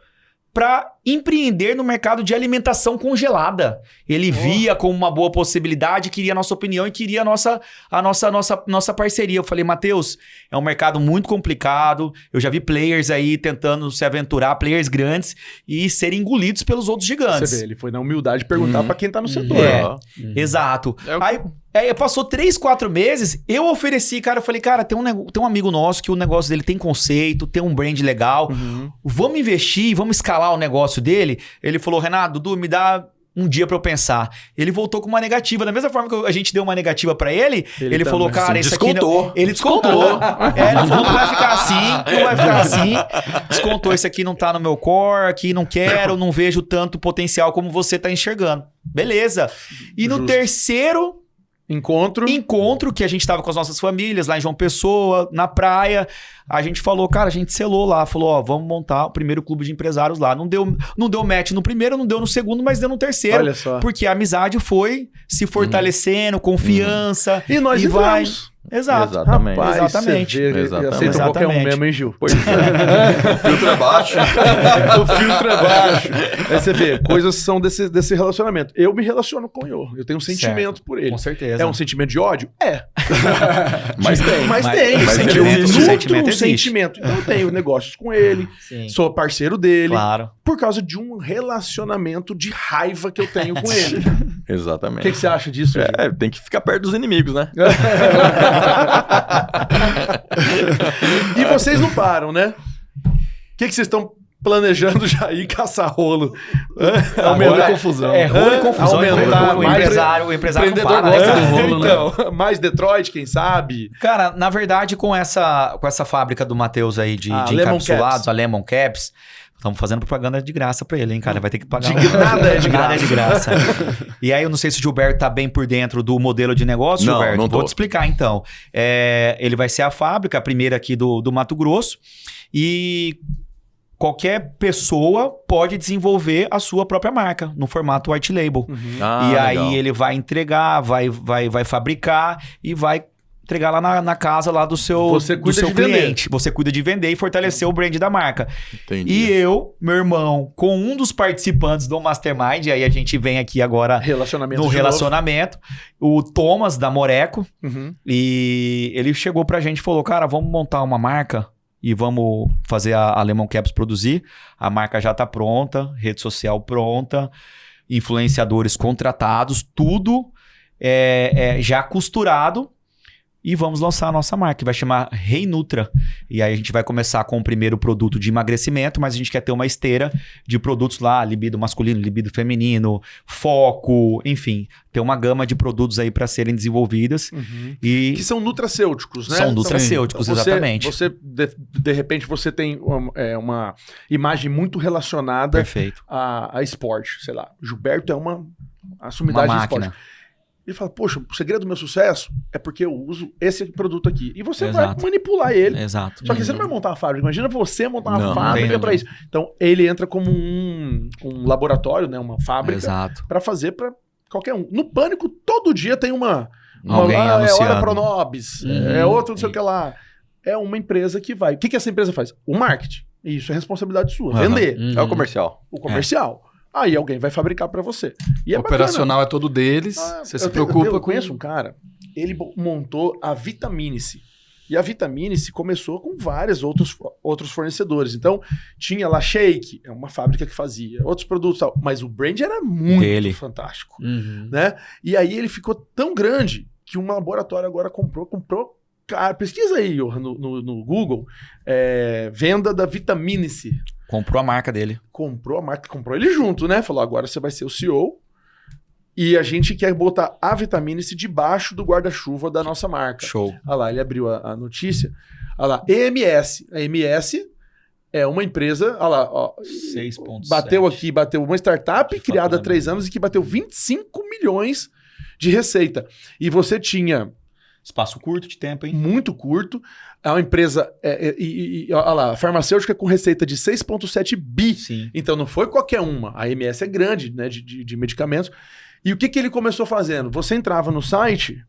para empreender no mercado de alimentação congelada. Ele via como uma boa possibilidade, queria a nossa opinião e queria a nossa parceria. Eu falei, Matheus, é um mercado muito complicado, eu já vi players aí tentando se aventurar, players grandes, e serem engolidos pelos outros gigantes. Você vê, ele foi na humildade perguntar para quem tá no setor. Exato. Aí passou 3, 4 meses, eu ofereci, cara, eu falei, cara, tem um amigo nosso que o negócio dele tem conceito, tem um brand legal, vamos investir, vamos escalar o negócio dele. Ele falou, Renato, Dudu, me dá um dia pra eu pensar. Ele voltou com uma negativa. Da mesma forma que a gente deu uma negativa pra ele falou, cara, isso aqui não... Ele descontou. Ele falou, não vai ficar assim. Descontou, isso aqui não tá no meu core, aqui não quero, não vejo tanto potencial como você tá enxergando. Beleza. E no terceiro... Encontro que a gente tava com as nossas famílias lá em João Pessoa, na praia. A gente falou, cara, a gente selou lá. Falou, ó, vamos montar o primeiro clube de empresários lá. Não deu match no primeiro, não deu no segundo, mas deu no terceiro. Olha só. Porque a amizade foi se fortalecendo, confiança. E nós entramos. Exatamente. Rapaz, exatamente. Aceita qualquer um mesmo, hein, Gil? Pois é. O filtro é baixo. O filtro é baixo. Aí você vê, coisas são desse relacionamento. Eu me relaciono com o Iô. Eu tenho um sentimento por ele. Com certeza. É um sentimento de ódio? É. Mas tem. Mas tem. Sentimento um sentimento. Então eu tenho negócios com ele. Sim. Sou parceiro dele. Claro. Por causa de um relacionamento de raiva que eu tenho com ele. Exatamente. O que você acha disso, Gil? Tem que ficar perto dos inimigos, né? E vocês não param, né? O que vocês estão planejando já ir caçar rolo? Rolo e confusão. Rolo e confusão. Aumentar O empresário não para, gosta do rolo, né? Então, mais Detroit, quem sabe? Cara, na verdade, com essa fábrica do Matheus aí de encapsulados, a Lemon Caps, estamos fazendo propaganda de graça pra ele, hein, cara? Vai ter que pagar. Nada é de graça. Nada é de graça. E aí, eu não sei se o Gilberto tá bem por dentro do modelo de negócio, Não, Gilberto. não tô. Vou te explicar, então. Ele vai ser a fábrica, a primeira aqui do Mato Grosso. E qualquer pessoa pode desenvolver a sua própria marca no formato white label. E aí, legal. ele vai entregar, vai fabricar e vai entregar lá na casa lá do seu cliente. Você cuida de vender e fortalecer o brand da marca. Entendi. E eu, meu irmão, com um dos participantes do Mastermind, aí a gente vem aqui agora no relacionamento, o Thomas da Moreco, e ele chegou pra gente e falou, cara, vamos montar uma marca e vamos fazer a Lemon Caps produzir. A marca já tá pronta, rede social pronta, influenciadores contratados, tudo já costurado. e vamos lançar a nossa marca, que vai chamar Reinutra. E aí a gente vai começar com o primeiro produto de emagrecimento, mas a gente quer ter uma esteira de produtos lá, libido masculino, libido feminino, foco, enfim, ter uma gama de produtos aí para serem desenvolvidas. E que são nutracêuticos, né? São nutracêuticos, então, exatamente. Você de repente, você tem uma imagem muito relacionada Perfeito. a esporte. Sei lá, Gilberto é uma sumidade de esporte. Ele fala, poxa, o segredo do meu sucesso é porque eu uso esse produto aqui. E você vai manipular ele. Exato. Só que você não vai montar uma fábrica. Imagina você montar uma fábrica para isso. Então, ele entra como um laboratório, né? Uma fábrica para fazer para qualquer um. No Pânico, todo dia tem alguém anunciando. É hora Pronobis, é outro não sei o que lá. É uma empresa que vai... O que essa empresa faz? O marketing. Isso é responsabilidade sua. Vender. É o comercial. O comercial. Aí alguém vai fabricar para você. E o operacional é todo deles. Você se preocupa eu conheço um cara, ele montou a Vitamine-se. E a Vitamine-se começou com vários outros fornecedores. Então, tinha lá Shake, é uma fábrica que fazia, outros produtos e tal. Mas o brand era muito fantástico. Né? E aí ele ficou tão grande que um laboratório agora comprou. Cara, pesquisa aí, Johan, no Google, venda da Vitamine-se. Comprou a marca dele. Comprou a marca, comprou ele junto, né? Falou, agora você vai ser o CEO e a gente quer botar a Vitamine-se debaixo do guarda-chuva da nossa marca. Show. Olha lá, ele abriu a notícia. Olha lá, EMS. A EMS é uma empresa, olha lá, ó, 6,7. bateu uma startup criada há 3 anos e que bateu 25 milhões de receita. E você tinha... Espaço curto de tempo, hein? Muito curto. É uma empresa, olha lá, farmacêutica com receita de 6,7 bi. Sim. Então não foi qualquer uma. A MS é grande, né, de medicamentos. E o que ele começou fazendo? Você entrava no site,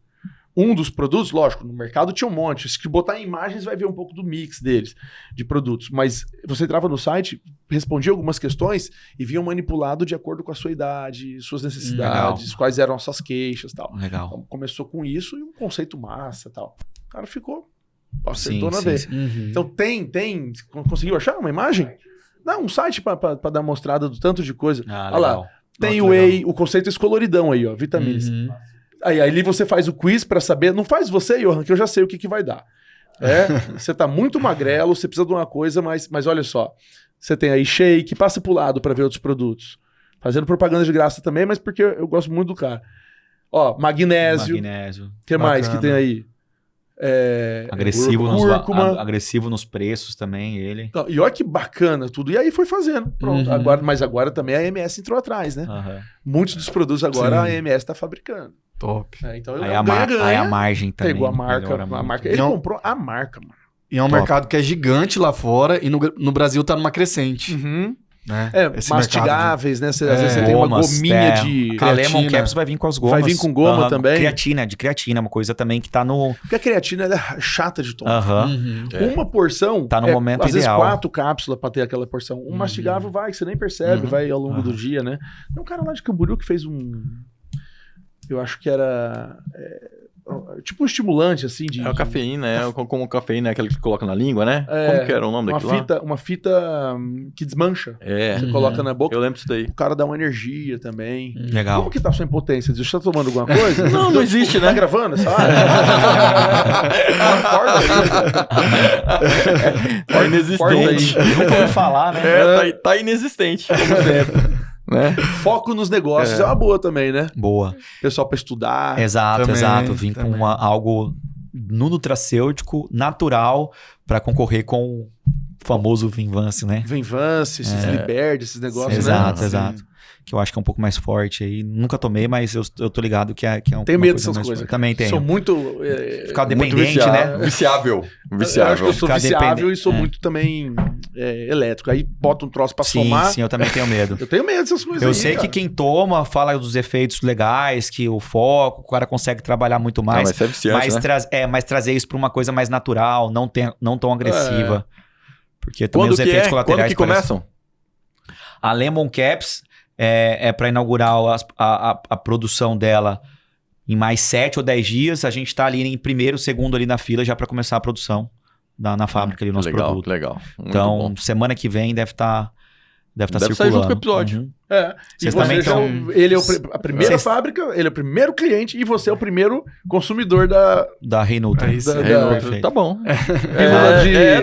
um dos produtos, lógico, no mercado tinha um monte. Se botar em imagens, vai ver um pouco do mix deles, de produtos. Mas você entrava no site, respondia algumas questões e vinha manipulado de acordo com a sua idade, suas necessidades, quais eram as suas queixas e tal. Legal. Então, começou com isso e um conceito massa e tal. O cara ficou... acertou na vez. Então tem... Conseguiu achar uma imagem? Não, um site pra dar uma mostrada do tanto de coisa. Olha lá. Tem o whey, o conceito é esse coloridão aí, ó. Vitamines. Aí ali você faz o quiz pra saber. Não faz você, Johan, que eu já sei o que vai dar. Você tá muito magrelo, você precisa de uma coisa, mas olha só. Você tem aí shake, passa pro lado pra ver outros produtos. Fazendo propaganda de graça também, mas porque eu gosto muito do cara. Ó, magnésio. O que mais que tem aí? Agressivo nos preços também, ele. Então, e olha que bacana tudo. E aí foi fazendo. Pronto. Mas agora também a AMS entrou atrás, né? Muitos dos produtos agora a AMS tá fabricando. Top. Então aí a margem também. Pegou a marca. Ele comprou a marca, mano. E é um mercado que é gigante lá fora e no Brasil tá numa crescente. Né? Mastigáveis, né? Às vezes você tem uma gominha de... A Lemon Caps vai vir com as gomas. Vai vir com goma também. De creatina, uma coisa também que tá no... Porque a creatina ela é chata de tomar. Uma porção... Tá no momento às ideal. Às vezes 4 cápsulas pra ter aquela porção. Um mastigável vai, que você nem percebe, vai ao longo do dia, né? Tem um cara lá de Camboriú que fez um... Eu acho que era... tipo um estimulante, assim, de... É a cafeína, como cafeína é aquela que você coloca na língua, né? Como que era o nome daquilo lá? Uma fita que desmancha. Você coloca na boca. Eu lembro disso daí. O cara dá uma energia também. Legal. Como que tá a sua impotência? Você tá tomando alguma coisa? Não existe, né? Tá gravando essa área? Tá inexistente. Nunca ouvi falar, né? Tá inexistente. Como sempre. Né? Foco nos negócios é uma boa também, né? Boa. Pessoal pra estudar. Exato. Vim com algo no nutracêutico, natural, para concorrer com o famoso Vinvance, né? Vinvance, esses Liberd, esses negócios, Exato. Que eu acho que é um pouco mais forte aí. Nunca tomei, mas eu tô ligado que é um Tenho medo dessas coisas. Também tenho. Sou muito... Ficar dependente, né? Viciável. Eu acho que eu sou viciável e sou muito também elétrico. Aí bota um troço pra somar. Sim, eu também tenho medo. Eu tenho medo dessas coisas. Eu sei que quem toma fala dos efeitos legais, que o foco, o cara consegue trabalhar muito mais. Mas é viciante, né? Mas trazer isso pra uma coisa mais natural, não tão agressiva. Porque também os efeitos colaterais... Quando que começam? A Lemon Caps é para inaugurar a produção dela em mais 7 ou 10 dias. A gente tá ali em primeiro, segundo ali na fila já para começar a produção na fábrica ali, o nosso produto. Legal. Então, semana que vem deve estar circulando. Sair junto com o episódio. Vocês também ele é a primeira fábrica, ele é o primeiro cliente e você é o primeiro consumidor da Renultra. Tá bom.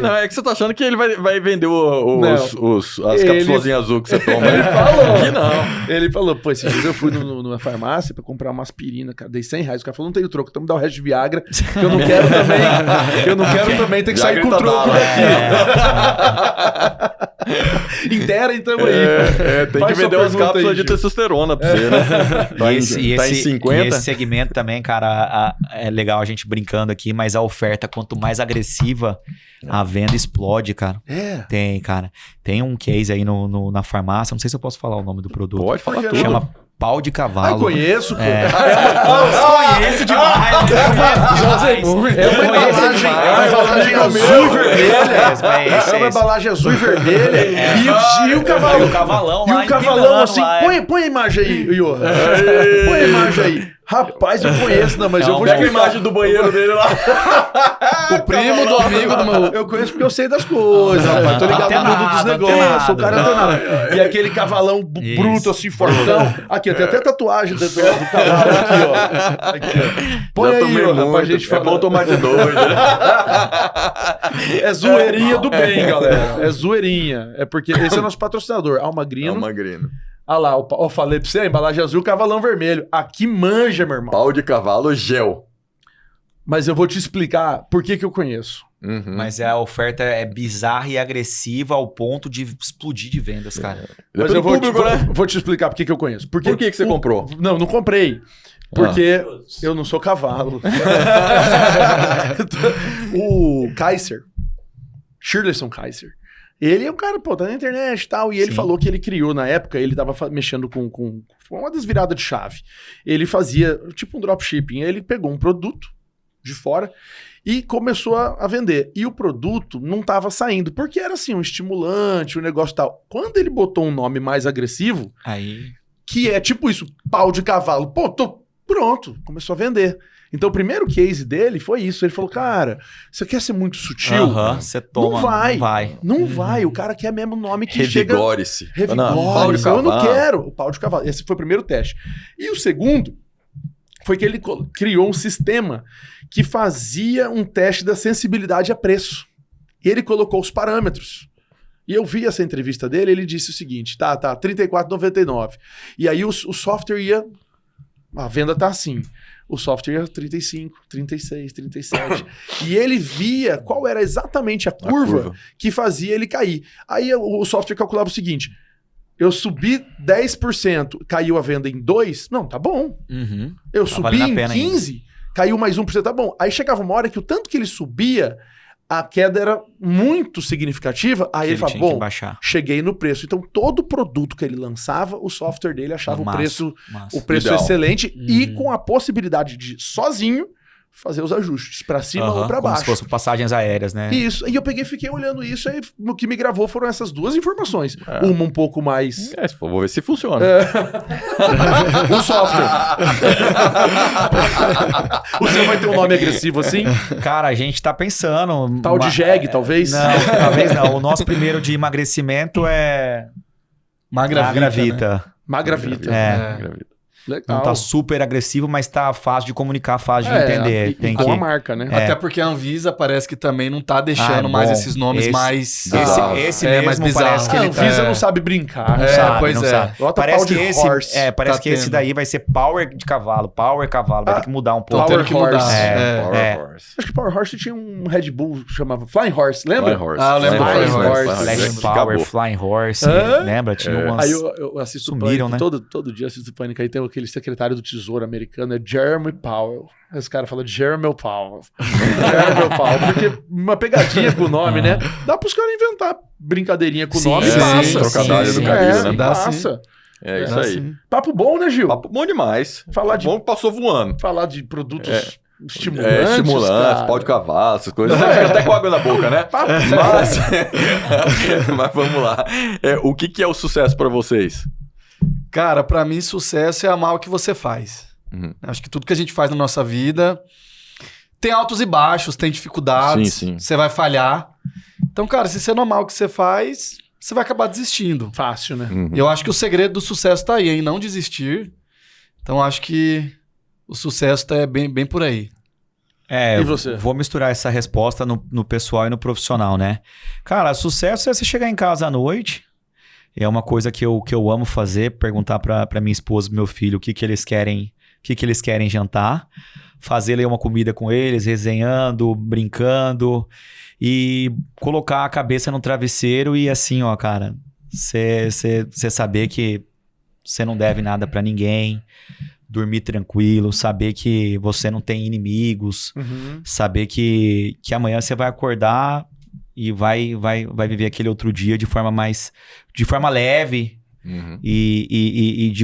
Não, é que você tá achando que ele vai vender as capsulozinhas azul que você toma. Ele falou. Que não. Ele falou, pô, esses dias eu fui numa farmácia pra comprar uma aspirina, cara, dei R$100. O cara falou, não tenho troco, então me dá o resto de Viagra, que eu não quero também ter que sair com o troco daqui. Inteira, então aí. Tem que vender umas cápsulas de testosterona pra você, né? Tá em 50. E esse segmento também, cara, é legal a gente brincando aqui, mas a oferta, quanto mais agressiva, a venda explode, cara. Tem, cara. Tem um case aí na farmácia, não sei se eu posso falar o nome do produto. Pode falar tudo. Chama pau de cavalo. Conheço, pô. Conheço demais. É uma embalagem azul e vermelha. É uma embalagem azul e vermelha. E o cavalo. E o cavalão lá. E o cavalão assim. Põe a imagem aí, Johan. Põe a imagem aí. Rapaz, eu conheço, não, mas eu vou pega a imagem do banheiro dele lá. O primo do amigo do meu... Eu conheço porque eu sei das coisas, rapaz. Tô ligado no mundo dos negócios. Sou o cara antenado. E aquele cavalão bruto, assim, fortão. Aqui, tem até tatuagem do cavalo aqui, ó. Põe aí, ó, pra gente falar. É bom tomar de dois. É zoeirinha do bem, galera. É zoeirinha. É porque esse é o nosso patrocinador, Almagrino. Almagrino. Ah lá, eu falei pra você, a embalagem azul, cavalão vermelho. Aqui manja, meu irmão. Pau de cavalo gel. Mas eu vou te explicar por que eu conheço. Mas a oferta é bizarra e agressiva ao ponto de explodir de vendas, cara. Mas eu vou te explicar por que eu conheço. Por que você comprou? Não comprei. Porque eu não sou cavalo. O Kaiser, Shirleyson Kaiser, ele é um cara, pô, tá na internet e tal, e ele falou que ele criou, na época, ele tava mexendo com uma desvirada de chave. Ele fazia, tipo um dropshipping, ele pegou um produto de fora e começou a vender. E o produto não tava saindo, porque era assim, um estimulante, um negócio tal. Quando ele botou um nome mais agressivo, que é tipo isso, pau de cavalo, pô, pronto, começou a vender. Então, o primeiro case dele foi isso. Ele falou, cara, você quer ser muito sutil? Você toma. Não vai. O cara quer mesmo nome que Revigore-se. Revigore-se. Eu não quero. O pau de cavalo. Esse foi o primeiro teste. E o segundo foi que ele criou um sistema que fazia um teste da sensibilidade a preço. E ele colocou os parâmetros. E eu vi essa entrevista dele, ele disse o seguinte, tá, R$34,99. E aí o software ia... A venda tá assim... O software ia 35, 36, 37. E ele via qual era exatamente a curva que fazia ele cair. Aí o software calculava o seguinte: eu subi 10%, caiu a venda em 2%, não, tá bom. Eu subi em 15%, caiu mais 1%, tá bom. Aí chegava uma hora que o tanto que ele subia, a queda era muito significativa, aí ele falava, bom, cheguei no preço. Então, todo produto que ele lançava, o software dele achava o preço excelente e com a possibilidade de, sozinho, fazer os ajustes pra cima ou pra baixo. Como se fossem passagens aéreas, né? Isso. E eu peguei e fiquei olhando isso, aí o que me gravou foram essas duas informações. Uma um pouco mais... vou ver se funciona. O software. O seu vai ter um nome agressivo assim? Cara, a gente tá pensando... Tal de jegue, talvez? Não, talvez não. O nosso primeiro de emagrecimento é... Magravita. Magravita. Magravita. Legal. Não tá super agressivo, mas tá fácil de comunicar, fácil de entender. Tem com a marca, né? Até porque a Anvisa parece que também não tá deixando mais esses nomes mais... Esse mesmo mais parece que ele... A Anvisa não sabe brincar. Parece que esse daí vai ser Power de cavalo. Power cavalo. Vai ter que mudar um pouco. Power Horse. Power Horse. Acho que Power Horse tinha um Red Bull que chamava Flying Horse, lembra? Flying Horse. Eu lembro do Flying Horse. Flash Power, Flying Horse. Lembra? Tinha umas... Aí eu assisto o Pânico, né? Todo dia assisto o Pânico. Aí tem aquele secretário do Tesouro americano, é Jeremy Powell. Aí os caras falam Jeremy Powell. Jeremy Powell. Porque uma pegadinha com o nome, né? Dá pros caras inventar brincadeirinha com o nome e passa. Trocadilho do carinho, né? Passa. É isso aí. Papo bom, né, Gil? Papo bom demais. Bom, passou voando. Falar de produtos... Estimulantes, pau de cavalo, essas coisas. Fica até com água na boca, né? Mas vamos lá. O que é o sucesso pra vocês? Cara, pra mim, sucesso é amar o que você faz. Acho que tudo que a gente faz na nossa vida tem altos e baixos, tem dificuldades, você vai falhar. Então, cara, se você não amar o que você faz, você vai acabar desistindo. Fácil, né? Uhum. Eu acho que o segredo do sucesso tá aí, em não desistir. Então, acho que o sucesso tá bem por aí. E você? Vou misturar essa resposta no pessoal e no profissional, né? Cara, sucesso é você chegar em casa à noite. É uma coisa que eu amo fazer, perguntar pra minha esposa e meu filho o que eles querem jantar. Fazer ali uma comida com eles, resenhando, brincando. E colocar a cabeça no travesseiro e assim, ó, cara, você saber que você não deve nada pra ninguém. Dormir tranquilo, saber que você não tem inimigos, saber que amanhã você vai acordar e vai viver aquele outro dia de forma leve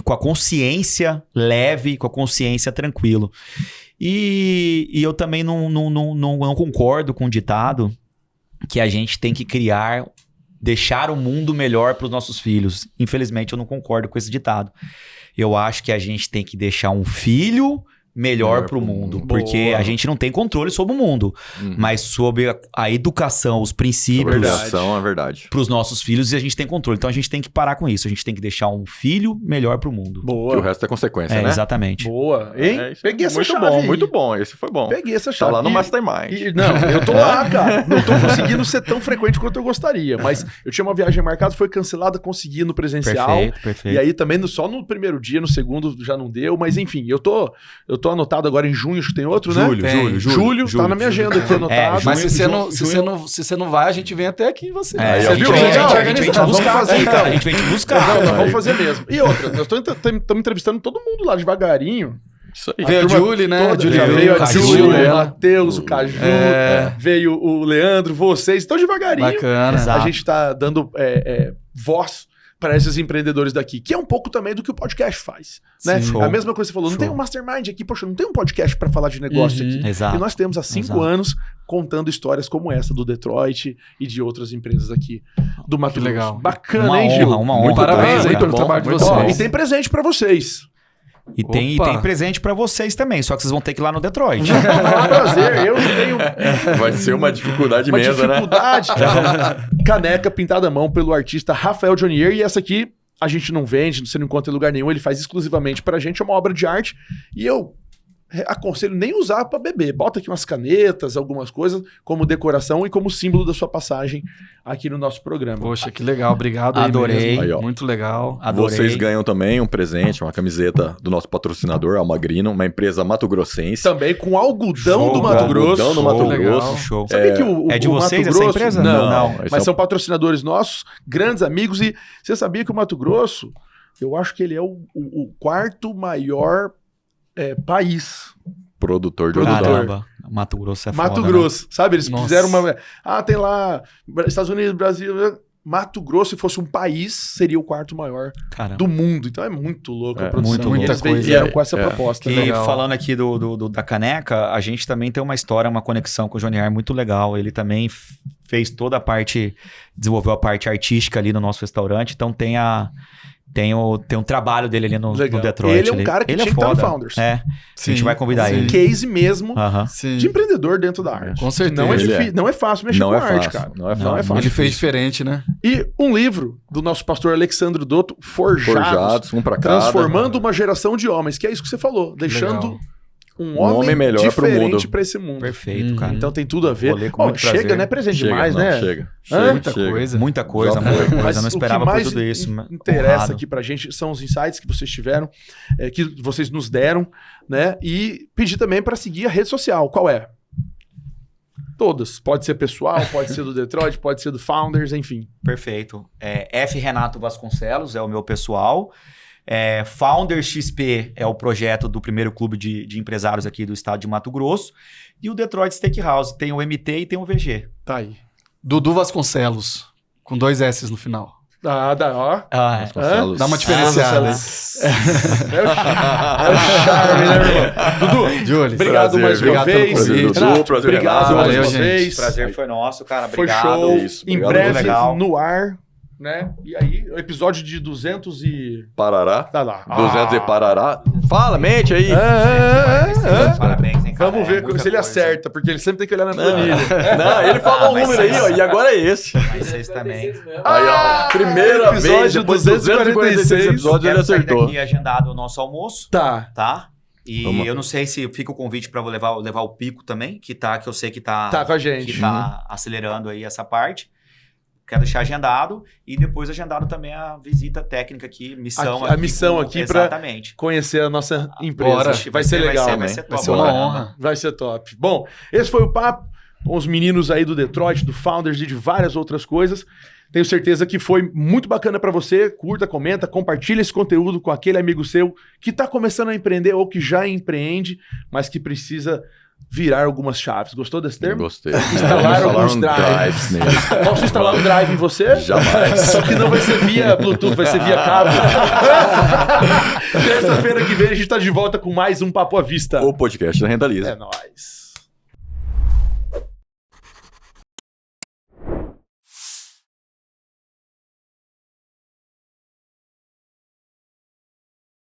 com a consciência leve, com a consciência tranquilo. E eu também não concordo com o ditado que a gente tem que deixar o mundo melhor para os nossos filhos. Infelizmente, eu não concordo com esse ditado. Eu acho que a gente tem que deixar um filho melhor para o mundo. Porque Boa. a gente não tem controle sobre o mundo. Mas sobre a educação, os princípios Educação é verdade. para os nossos filhos, e a gente tem controle. Então a gente tem que parar com isso. A gente tem que deixar um filho melhor para o mundo. Que Boa. o resto é consequência, né? Exatamente. Boa. Hein? É, isso Peguei é essa muito chave bom, aí. muito bom. Esse foi bom. Peguei essa Tá chave. lá no E- Mastermind. Não, eu tô lá, cara. Não tô conseguindo ser tão frequente quanto eu gostaria. Mas eu tinha uma viagem marcada, foi cancelada, consegui no presencial. Perfeito. E aí também só no primeiro dia, no segundo já não deu. Mas enfim, eu tô anotado agora em junho, acho que tem outro, né? Julho, tá na minha agenda aqui anotado. Mas Junho, se você não vai, a gente vem até aqui em você. É, Você a gente viu? vem Legal, a gente vem te vamos buscar. fazer, então. A gente vem te buscar. Não, nós vamos fazer mesmo. E outra, nós estamos entrevistando todo mundo lá devagarinho. Isso aí. Veio a turma Julie, né? toda, Julie já veio, veio a Caju, Julie, o ela. Matheus, o Caju, veio o Leandro, vocês. Então devagarinho. Bacana. Exato. A gente tá dando voz para esses empreendedores daqui, que é um pouco também do que o podcast faz, né? Sim. A mesma coisa que você falou, não Show. tem um mastermind aqui, poxa, não tem um podcast para falar de negócio aqui. Exato. E nós temos há 5 Exato. anos contando histórias como essa do Detroit e de outras empresas aqui do Mato Que Grosso. legal. Bacana, Uma hein, Gil? honra, uma honra. Muito Parabéns bom, aí muito pelo bom, trabalho de muito Ó, vocês. e tem presente para vocês. E tem Opa. presente pra vocês também, só que vocês vão ter que ir lá no Detroit. É um prazer, eu tenho Vai ser uma dificuldade uma imensa, né? dificuldade. Caneca pintada à mão pelo artista Rafael Jonier. E essa aqui a gente não vende, você não encontra em lugar nenhum. Ele faz exclusivamente pra gente, é uma obra de arte. E eu aconselho nem usar pra beber. Bota aqui umas canetas, algumas coisas, como decoração e como símbolo da sua passagem aqui no nosso programa. Poxa, que legal. Obrigado aí Adorei. mesmo. Aí, ó. Muito legal. Adorei. Vocês ganham também um presente, uma camiseta do nosso patrocinador, Almagrino, uma empresa mato-grossense. Também com algodão Show, do Mato cara. Grosso. Algodão do Mato Legal. Grosso. Show. Sabia que o É de o vocês Mato essa Grosso... empresa? Não, esse mas é são patrocinadores nossos, grandes amigos. E você sabia que o Mato Grosso, eu acho que ele é o quarto maior país. Produtor de Produtor. algodão. Caramba, Mato Grosso é Mato foda, Grosso, sabe? Eles Nossa. fizeram uma... tem lá Estados Unidos, Brasil... Mato Grosso, se fosse um país, seria o quarto maior né? Caramba. do mundo. Então é muito louco a produção. muito E louco. eles Muita coisa. vieram com essa proposta. E né? Legal. falando aqui da caneca, a gente também tem uma história, uma conexão com o Jonier muito legal. Ele também fez toda a parte, desenvolveu a parte artística ali no nosso restaurante. Então tem um trabalho dele ali no Legal. Detroit. Ele é um cara que tinha que estar no foda. Founders. É, a gente vai convidar sim. ele. Case mesmo Aham. Sim. de empreendedor dentro da arte. Com certeza. Não é, Ele não é fácil mexer Não com é arte, fácil, cara. não é Não é fácil. fácil. Ele fez diferente, né? E um livro do nosso pastor Alexandre Dotto, Forjados, Um pra cada. transformando uma geração de homens, que é isso que você falou, deixando Legal. um homem homem melhor pro diferente mundo. pra esse mundo. Perfeito, cara. Então tem tudo a ver. Vou ler com Ó, muito chega, prazer. né? Presente Chega, demais, não, né? Chega. Hã? Muita coisa. Muita coisa, Já muita foi. coisa. Mas Eu não o que esperava mais por tudo isso. interessa Honrado. aqui pra gente são os insights que vocês tiveram, que vocês nos deram, né? E pedir também pra seguir a rede social. Qual é? Todas. Pode ser pessoal, pode ser do Detroit, pode ser do Founders, enfim. Perfeito. F. Renato Vasconcelos é o meu pessoal. Founders XP é o projeto do primeiro clube de empresários aqui do estado de Mato Grosso. E o Detroit Steakhouse. Tem o MT e tem o VG. Tá aí. Dudu Vasconcelos, com 2 S no final. Ó. Vasconcelos. Dá uma diferenciada. É o charme, né, meu irmão? Dudu, Julie, obrigado prazer, mais uma obrigado pelo vez. convite. Renato, Dudu, prazer, obrigado Renato. mais Valeu, uma gente. vez. Prazer foi nosso, cara. Foi Obrigado. show. Isso, Em obrigado, breve, muito legal. no ar, né? E aí, o episódio de 200 e... Parará. Tá lá. 200 e Parará. Fala, mente aí. Parabéns, hein, cara. Vamos ver se ele acerta, porque ele sempre tem que olhar na planilha. Não, ele falou um número aí, ó, e agora é esse. Mas esse também. Aí, ó, primeira episódio vez, depois de 246 episódios, ele Quero sair acertou. daqui agendado o nosso almoço, Tá. tá? E Vamos. eu não sei se fica o convite para levar o Pico também, que eu sei que Tá com a gente. que tá acelerando aí essa parte. Quero deixar agendado e depois agendado também a visita técnica aqui, missão A missão aqui pra exatamente. Conhecer a nossa empresa. Bora. Vai ser legal, vai né? ser top. Vai ser uma Caramba. honra. Vai ser top. Bom, esse foi o papo com os meninos aí do Detroit, do Founders e de várias outras coisas. Tenho certeza que foi muito bacana pra você. Curta, comenta, compartilha esse conteúdo com aquele amigo seu que tá começando a empreender ou que já empreende, mas que precisa virar algumas chaves. Gostou desse termo? Gostei. Instalar alguns drives. nele. Posso instalar um drive em você? Jamais. Só que não vai ser via Bluetooth, vai ser via cabo. Terça-feira que vem a gente tá de volta com mais um Papo à Vista. O podcast da Renda Lisa. É nóis.